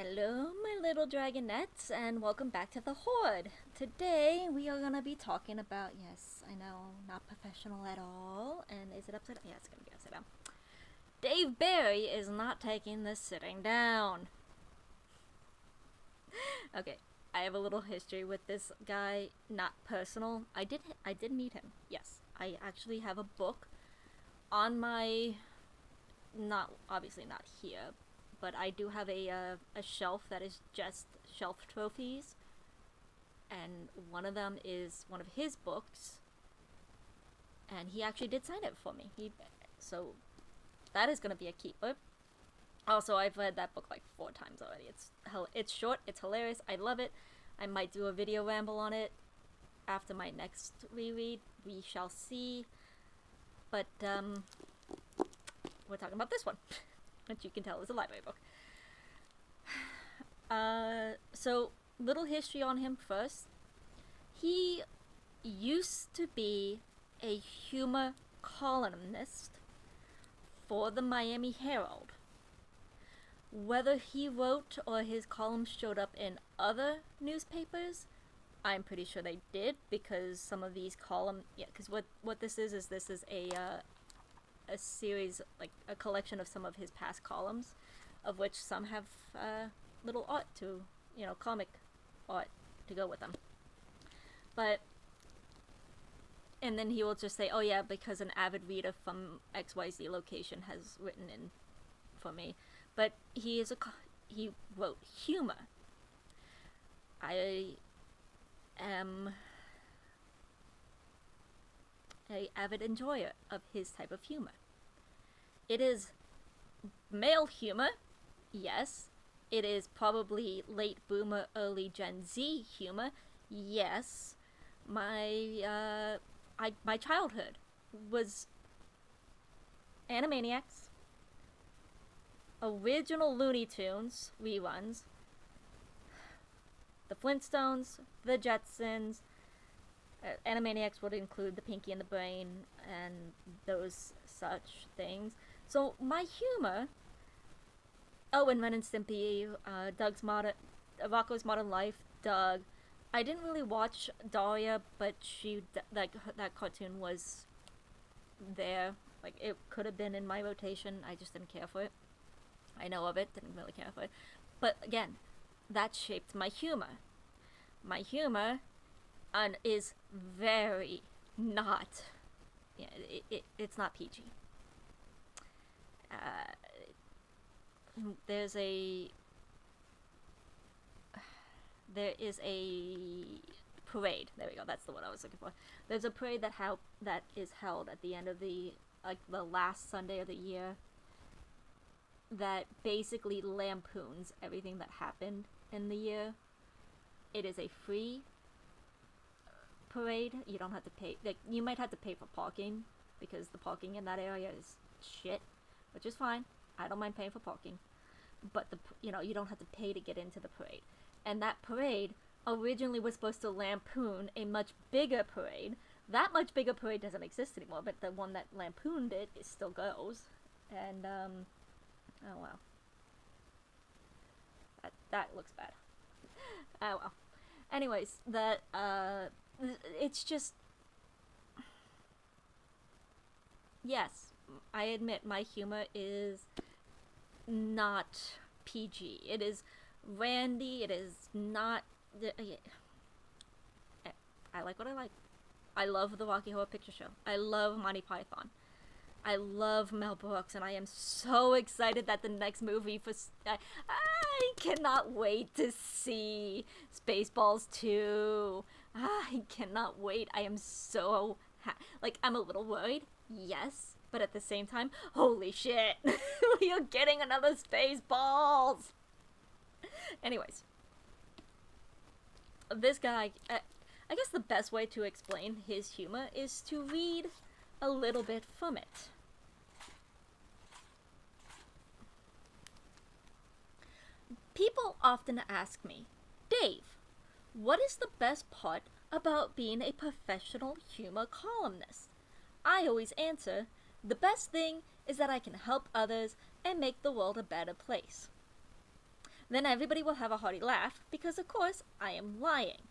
Hello, my little dragonettes, and welcome back to the Horde. Today we are gonna be talking about, yes, I know, not professional at all. And is it upside down? Yeah, it's gonna be upside down. Dave Barry is not taking this sitting down. Okay, I have a little history with this guy, not personal. I did meet him. Yes, I actually have a book on my, not obviously not here, but I do have a shelf that is just shelf trophies, and one of them is one of his books, and he actually did sign it for me. So that is gonna be a keeper. Also, I've read that book like 4 times already. It's short, it's hilarious, I love it. I might do a video ramble on it after my next reread. We shall see. But we're talking about this one, which you can tell is a library book. So little history on him first. He used to be a humor columnist for the Miami Herald. Whether he wrote or his columns showed up in other newspapers, I'm pretty sure they did, because some of these because what this is this is a series, like a collection of some of his past columns, of which some have little art to, comic art to go with them. But and then he will just say, "Oh yeah, because an avid reader from XYZ location has written in for me." But he wrote humor. I am a avid enjoyer of his type of humor. It is male humor, yes. It is probably late boomer, early Gen Z humor, yes. My childhood was Animaniacs, original Looney Tunes reruns, the Flintstones, the Jetsons. Animaniacs would include the Pinky and the Brain and those such things. So my humor. Oh, and Ren and Stimpy, Rocko's Modern Life, Doug. I didn't really watch Dahlia, but that cartoon was there. Like, it could have been in my rotation. I just didn't care for it. I know of it, didn't really care for it. But again, that shaped my humor. My humor is very not. Yeah, it's not PG. There's a there is a parade. There we go. That's the one I was looking for. There's a parade that is held at the end of the last Sunday of the year, that basically lampoons everything that happened in the year. It is a free parade. You don't have to pay. Like, you might have to pay for parking, because the parking in that area is shit, which is fine. I don't mind paying for parking, but you don't have to pay to get into the parade. And that parade originally was supposed to lampoon a much bigger parade. That much bigger parade doesn't exist anymore, but the one that lampooned it still goes. And oh well, that looks bad. Oh well. Anyways, it's just, yes, I admit my humor is not PG. It is randy. It is not. I like what I like. I love the Rocky Horror Picture Show. I love Monty Python. I love Mel Brooks, and I am so excited that the next movie I cannot wait to see Spaceballs 2. I cannot wait. I am so I'm a little worried, yes, but at the same time, holy shit, we are getting another Spaceballs. Anyways, this guy, I guess the best way to explain his humor is to read a little bit from it. People often ask me, "Dave, what is the best part about being a professional humor columnist?" I always answer, "The best thing is that I can help others and make the world a better place." Then everybody will have a hearty laugh because, of course, I am lying.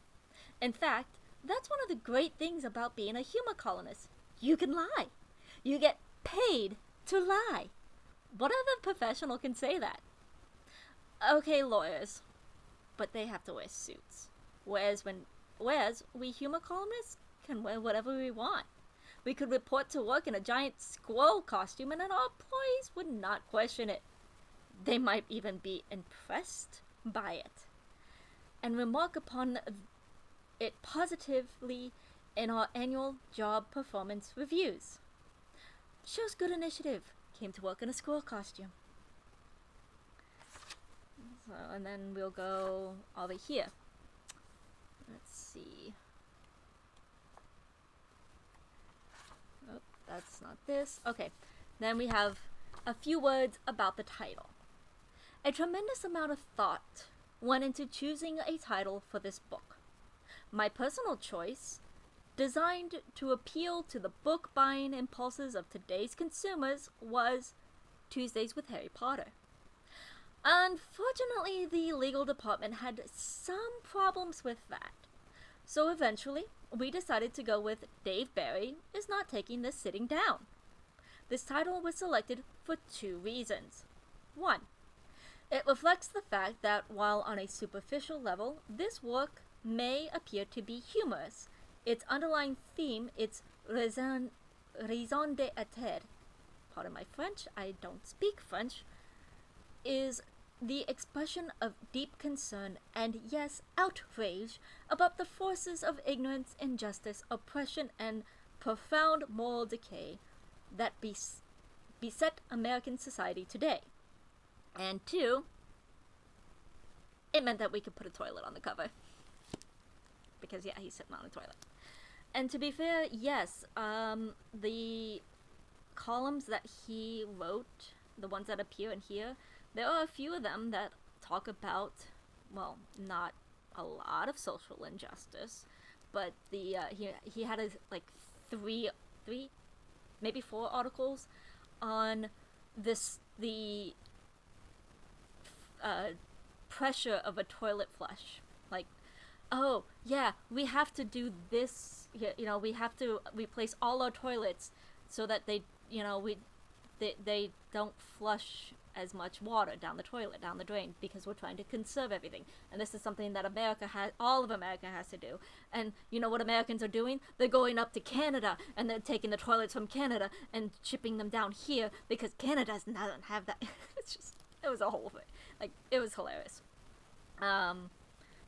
In fact, that's one of the great things about being a humor columnist. You can lie. You get paid to lie. What other professional can say that? Okay, lawyers, but they have to wear suits. Whereas we humor columnists can wear whatever we want. We could report to work in a giant squirrel costume and our employees would not question it. They might even be impressed by it and remark upon it positively in our annual job performance reviews. Shows good initiative. Came to work in a squirrel costume. So, and then we'll go over here. Let's see. Oh, that's not this. Okay. Then we have a few words about the title. A tremendous amount of thought went into choosing a title for this book. My personal choice, designed to appeal to the book-buying impulses of today's consumers, was Tuesdays with Harry Potter. Unfortunately, the legal department had some problems with that. So eventually, we decided to go with Dave Barry is not taking this sitting down. This title was selected for two reasons. One, it reflects the fact that while on a superficial level, this work may appear to be humorous, its underlying theme, its raison d'être, pardon my French, I don't speak French, is the expression of deep concern and, yes, outrage about the forces of ignorance, injustice, oppression, and profound moral decay that beset American society today. And two, it meant that we could put a toilet on the cover. Because, yeah, he's sitting on a toilet. And to be fair, yes, the columns that he wrote, the ones that appear in here, there are a few of them that talk about, well, not a lot of social injustice, but the he had like three, maybe 4 articles on the pressure of a toilet flush. Like, oh yeah, we have to do this. You know, we have to replace all our toilets so that they don't flush as much water down the toilet, down the drain, because we're trying to conserve everything. And this is something that all of America has to do. And you know what Americans are doing? They're going up to Canada, and they're taking the toilets from Canada and shipping them down here, because Canada doesn't have that. It was a whole thing. Like, it was hilarious.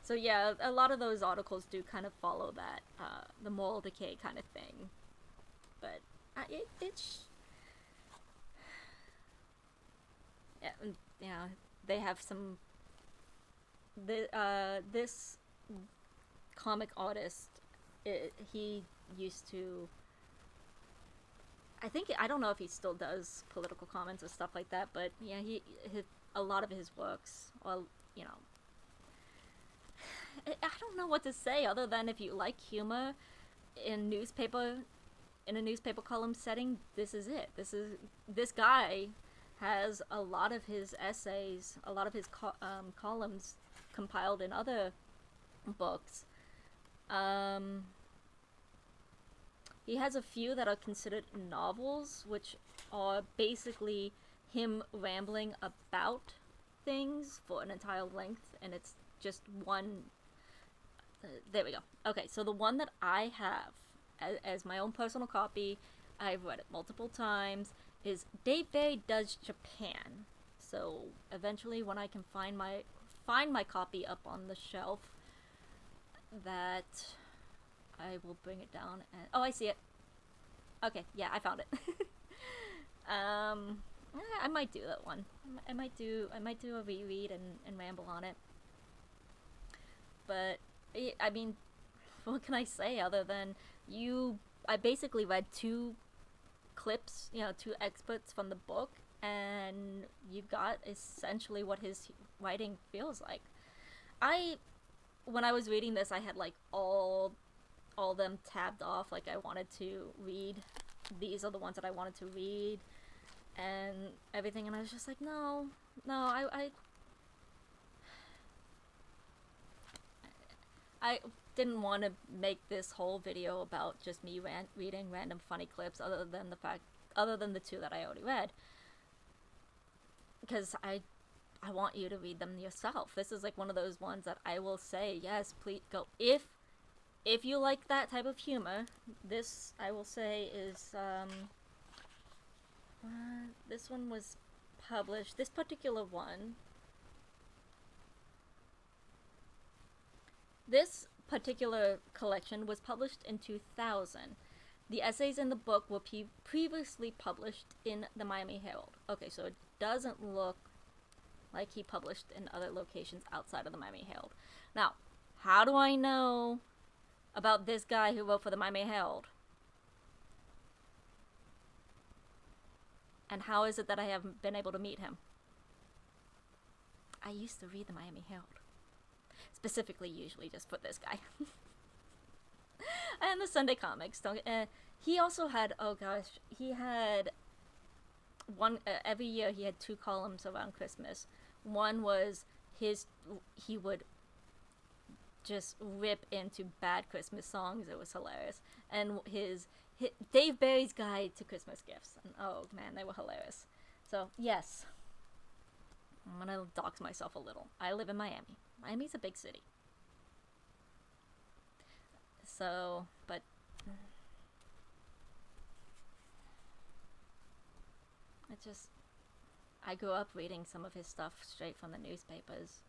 So yeah, a lot of those articles do kind of follow that, the moral decay kind of thing. But yeah, they have some. This comic artist, he used to. I don't know if he still does political comments or stuff like that, but yeah, a lot of his works, well, you know, I don't know what to say other than if you like humor in a newspaper column setting, this is it. This guy has a lot of his essays, a lot of his columns compiled in other books. He has a few that are considered novels, which are basically him rambling about things for an entire length, and it's just one. There we go. Okay, so the one that I have as my own personal copy, I've read it multiple times, is Dave Barry Does Japan. So eventually, when I can find my copy up on the shelf, that I will bring it down. And oh, I see it. Okay, yeah, I found it. I might do that one. I might do a reread and ramble on it. But I mean, what can I say other than I basically read 2 clips, 2 excerpts from the book, and you've got essentially what his writing feels like. When I was reading this, I had like all them tabbed off, like I wanted to read. These are the ones that I wanted to read and everything, and I was just like, no, I didn't want to make this whole video about just me reading random funny clips, other than the two that I already read, because I want you to read them yourself. This is like one of those ones that I will say, yes, please go. If you like that type of humor, this, I will say, is, this one was published, this particular one, this particular collection was published in 2000. The essays in the book were previously published in the Miami Herald. Okay, so it doesn't look like he published in other locations outside of the Miami Herald. Now, how do I know about this guy who wrote for the Miami Herald? And how is it that I haven't been able to meet him? I used to read the Miami Herald. Specifically, usually just for this guy. And the Sunday comics. He also had, oh gosh, he had one, every year he had 2 columns around Christmas. One was he would just rip into bad Christmas songs. It was hilarious. And his Dave Barry's Guide to Christmas Gifts. And oh man, they were hilarious. So yes, I'm gonna dox myself a little. I live in Miami. Miami's a big city. So, but I grew up reading some of his stuff straight from the newspapers.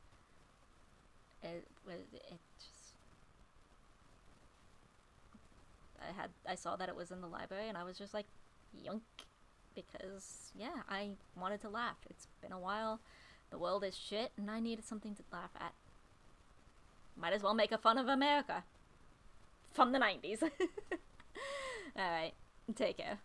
I saw that it was in the library and I was just like, yunk, because yeah, I wanted to laugh. It's been a while. The world is shit and I needed something to laugh at. Might as well make a fun of America. From the 90s. Alright, take care.